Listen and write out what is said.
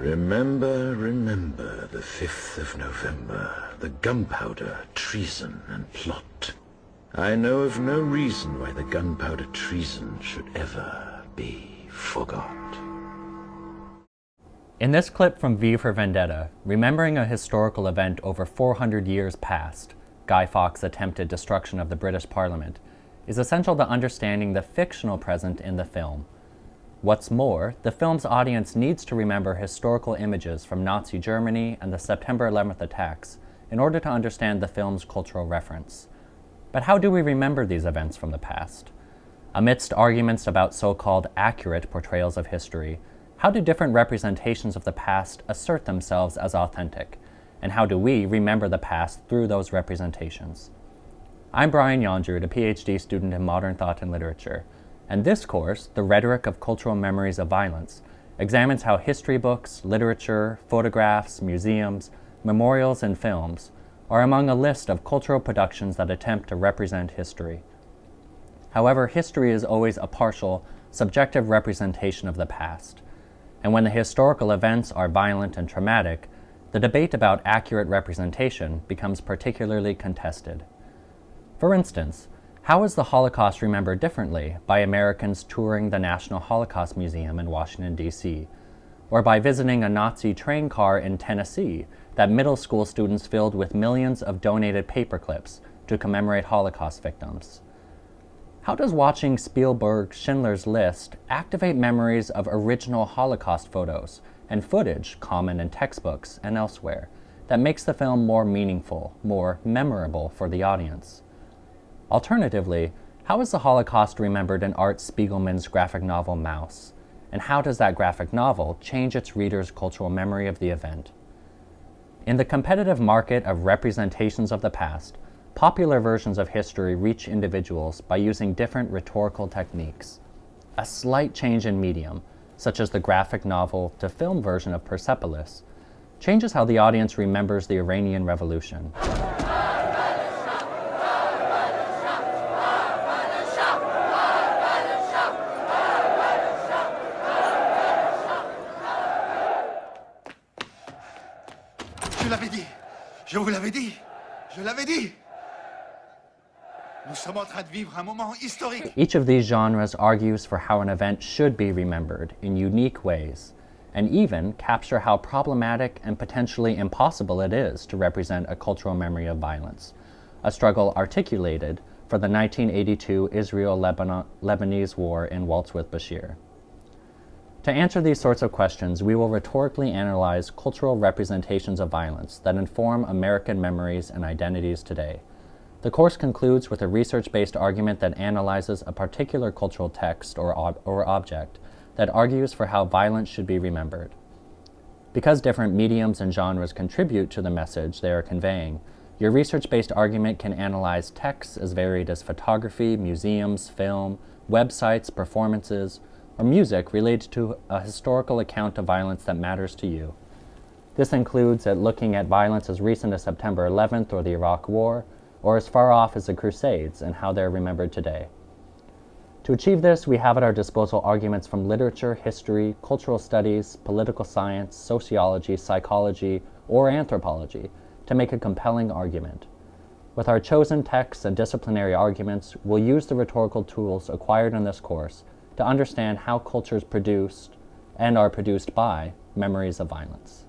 Remember, remember the 5th of November, the gunpowder, treason, and plot. I know of no reason why the gunpowder treason should ever be forgot. In this clip from V for Vendetta, remembering a historical event over 400 years past, Guy Fawkes' attempted destruction of the British Parliament, is essential to understanding the fictional present in the film. What's more, the film's audience needs to remember historical images from Nazi Germany and the September 11th attacks in order to understand the film's cultural reference. But how do we remember these events from the past? Amidst arguments about so-called accurate portrayals of history, how do different representations of the past assert themselves as authentic? And how do we remember the past through those representations? I'm Brian Yondrud, a PhD student in modern thought and literature, and this course, The Rhetoric of Cultural Memories of Violence, examines how history books, literature, photographs, museums, memorials, and films are among a list of cultural productions that attempt to represent history. However, history is always a partial, subjective representation of the past, and when the historical events are violent and traumatic, the debate about accurate representation becomes particularly contested. For instance, how is the Holocaust remembered differently by Americans touring the National Holocaust Museum in Washington, D.C., or by visiting a Nazi train car in Tennessee that middle school students filled with millions of donated paper clips to commemorate Holocaust victims? How does watching Spielberg's Schindler's List activate memories of original Holocaust photos and footage common in textbooks and elsewhere that makes the film more meaningful, more memorable for the audience? Alternatively, how is the Holocaust remembered in Art Spiegelman's graphic novel Maus? And how does that graphic novel change its reader's cultural memory of the event? In the competitive market of representations of the past, popular versions of history reach individuals by using different rhetorical techniques. A slight change in medium, such as the graphic novel to film version of Persepolis, changes how the audience remembers the Iranian Revolution. Je l'avais dit, je vous l'avais dit, je l'avais dit. Nous sommes en train de vivre un moment historique. Each of these genres argues for how an event should be remembered in unique ways, and even capture how problematic and potentially impossible it is to represent a cultural memory of violence, a struggle articulated for the 1982 Israel-Lebanese War in Waltz with Bashir. To answer these sorts of questions, we will rhetorically analyze cultural representations of violence that inform American memories and identities today. The course concludes with a research-based argument that analyzes a particular cultural text or object that argues for how violence should be remembered. Because different mediums and genres contribute to the message they are conveying, your research-based argument can analyze texts as varied as photography, museums, film, websites, performances, or music related to a historical account of violence that matters to you. This includes looking at violence as recent as September 11th or the Iraq War, or as far off as the Crusades and how they're remembered today. To achieve this, we have at our disposal arguments from literature, history, cultural studies, political science, sociology, psychology, or anthropology to make a compelling argument. With our chosen texts and disciplinary arguments, we'll use the rhetorical tools acquired in this course to understand how cultures produced and are produced by memories of violence.